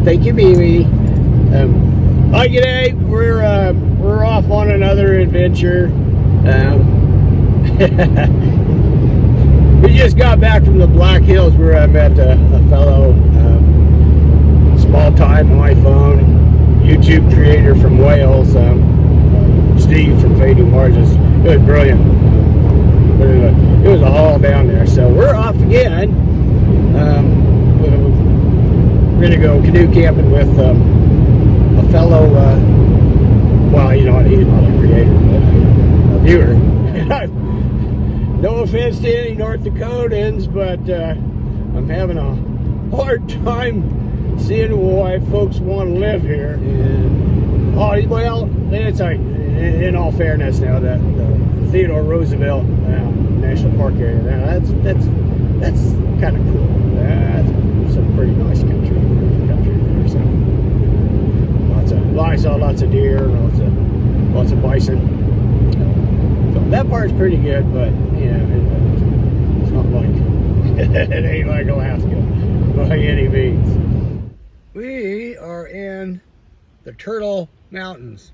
Thank you, Mimi. Hi, g'day. We're off on another adventure. We just got back from the Black Hills where I met a fellow small-time iPhone YouTube creator from Wales, Steve from Fading Margins. It was brilliant. It was a haul down there. So we're off again. We're going to go canoe camping with a fellow, well, he's not a creator, but a viewer. No offense to any North Dakotans, but I'm having a hard time seeing why folks want to live here. And, well, it's like, in all fairness now, that the Theodore Roosevelt National Park area, that's kind of cool. That's some pretty nice country there. So I saw lots of deer, lots of bison. So that part's pretty good, but it's not like it ain't like Alaska by any means. We are in the Turtle Mountains.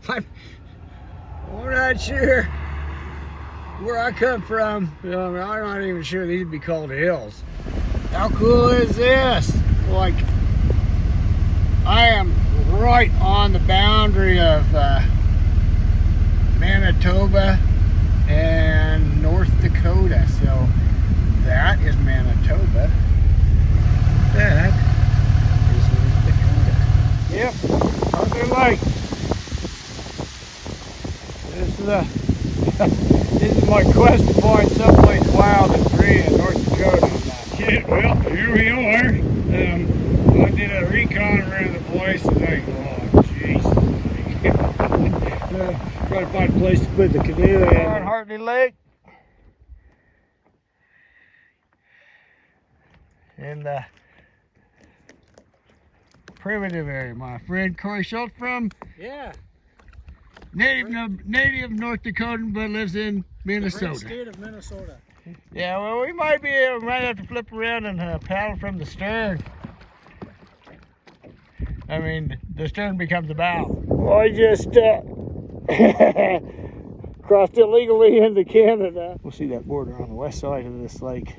I'm not sure where I come from. I'm not even sure these would be called hills. How cool is this? Like, I am right on the boundary of Manitoba and North Dakota. So that is Manitoba. That is North Dakota. Yep, Arthur Lake. This is my quest to find someplace wild and free in North Dakota. Well, here we are. I did a recon around the place and I go, oh, jeez. Try to find a place to put the canoe in. On Hartley Lake. In the primitive area. My friend Corey Schultz from native of North Dakota, but lives in Minnesota. The great state of Minnesota. Yeah, well, we might have to flip around and paddle from the stern. I mean, the stern becomes the bow. Well, I just crossed illegally into Canada. We'll see that border on the west side of this lake,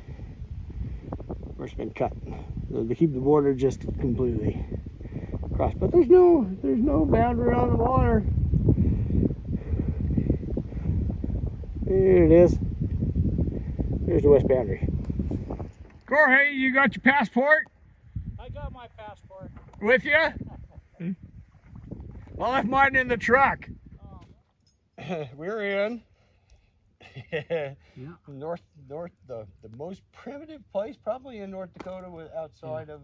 where it's been cut. So to keep the border just completely crossed. But there's no boundary on the water. There it is. There's the west boundary. Jorge, you got your passport? I got my passport. With you? I left mine in the truck. Oh. We're in north, the most primitive place probably in North Dakota, outside of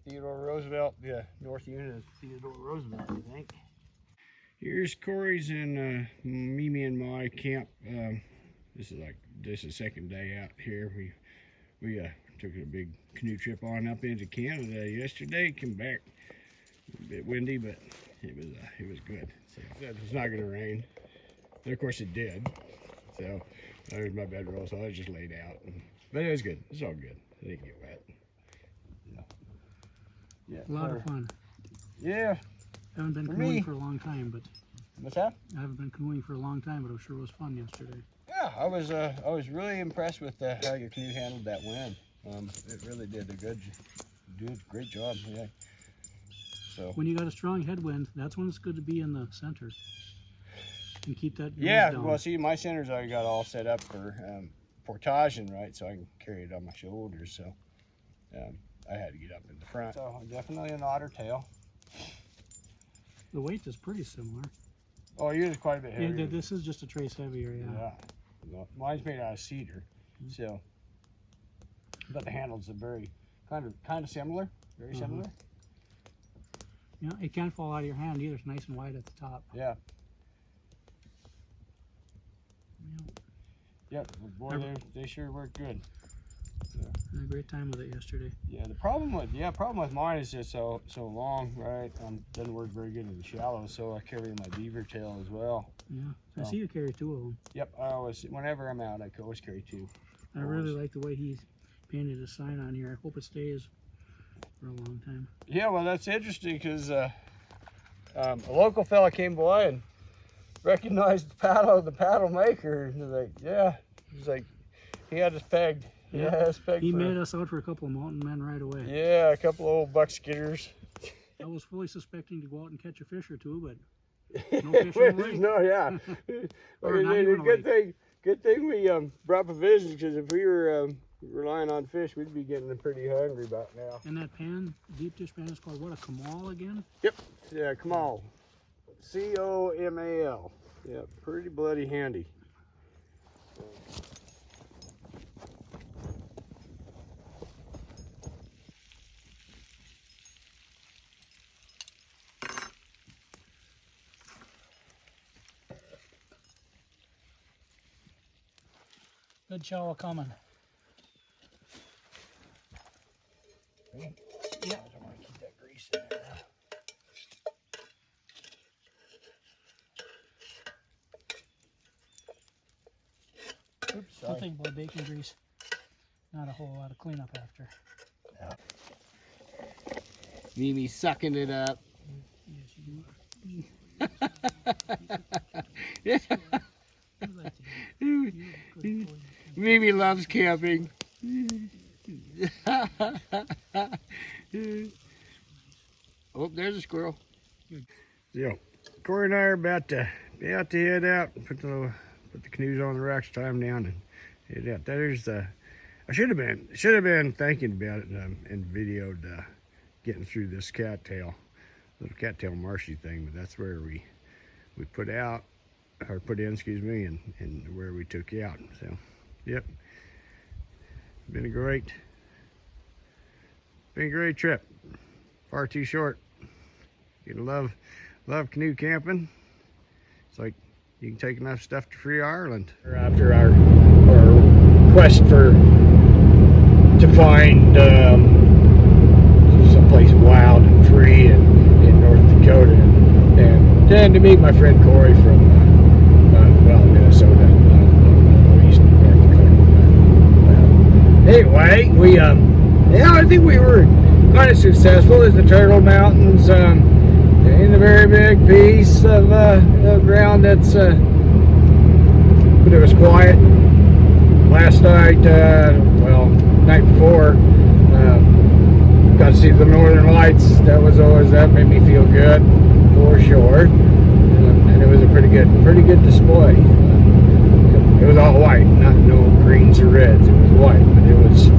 Theodore Roosevelt. Yeah, North Unit is Theodore Roosevelt, I think. Here's Corey's and Mimi and my camp. This is second day out here. We took a big canoe trip on up into Canada yesterday. Came back a bit windy, but it was good. So it's not gonna rain, and of course it did. So there's my bedroll, so I just laid out. But it was good. It's all good. I didn't get wet. Yeah, a lot of fun. Yeah. I haven't been canoeing for a long time, but what's that? I haven't been canoeing for a long time, but I'm sure it was fun yesterday. Yeah, I was really impressed with how your canoe handled that wind. It really did a great job. Yeah. So when you got a strong headwind, that's when it's good to be in the center and keep that. Yeah. Well, see, my center's already got all set up for portaging, right? So I can carry it on my shoulders. So I had to get up in the front. So definitely an otter tail. The weight is pretty similar. Oh, yours is quite a bit heavier. Yeah, this is just a trace heavier, yeah. No, mine's made out of cedar, so. But the handles are very kind of similar, very similar. Yeah, it can't fall out of your hand either. It's nice and wide at the top. Yeah. Yep. Boy, they sure work good. Yeah. I had a great time with it yesterday. Yeah, the problem with mine is just so long, right? Doesn't work very good in the shallow, so I carry my beaver tail as well. Yeah, I see you carry two of them. Yep, whenever I'm out, I always carry two. I really like the way he's painted a sign on here. I hope it stays for a long time. Yeah, well, that's interesting because a local fella came by and recognized the paddle maker, and was like, yeah, he's like, he had us pegged. Yeah. Yeah, us pegged. He made us out for a couple of mountain men right away. Yeah, a couple of old buck skidders. I was fully suspecting to go out and catch a fish or two, but no fish in the lake. No, yeah. Or not even a lake. Good thing we brought provisions, because if we were relying on fish, we'd be getting pretty hungry about now. And that pan, deep dish pan, is called what, a Kamal again? Yep. Yeah, Comal. C-O-M-A-L. Yeah, pretty bloody handy. Good shower coming. Yeah, I want to keep that grease in there. Oops, sorry. One thing about bacon grease, not a whole lot of cleanup after. Mimi sucking it up. Yes, you do. Mimi loves camping. Oh, there's a squirrel. Yeah, Corey and I are about to head out and put the canoes on the rocks, tie them down, and head out. There's I should have been thinking about it and videoed getting through this little cattail marshy thing, but that's where we put in, excuse me, and where we took you out. So, yep, been a great trip. Far too short. You love canoe camping. It's like you can take enough stuff to free Ireland. After our quest to find someplace wild and free in North Dakota, and then to meet my friend Corey from Minnesota, east North Dakota. Anyway, I think we were kind of successful. There's the Turtle Mountains, in a very big piece of ground that's, but it was quiet. Last night, night before, got to see the Northern Lights. That made me feel good, for sure. And it was a pretty good display. It was all white, no greens or reds. It was white, but it was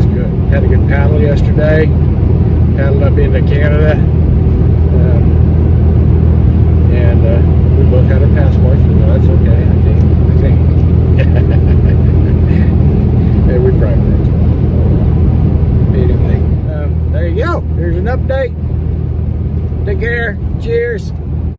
good. Had a good paddle yesterday. Paddled up into Canada, and we both had our passports, but that's okay. I think. Yeah, we probably did as well. Anyway, there you go. Here's an update. Take care. Cheers.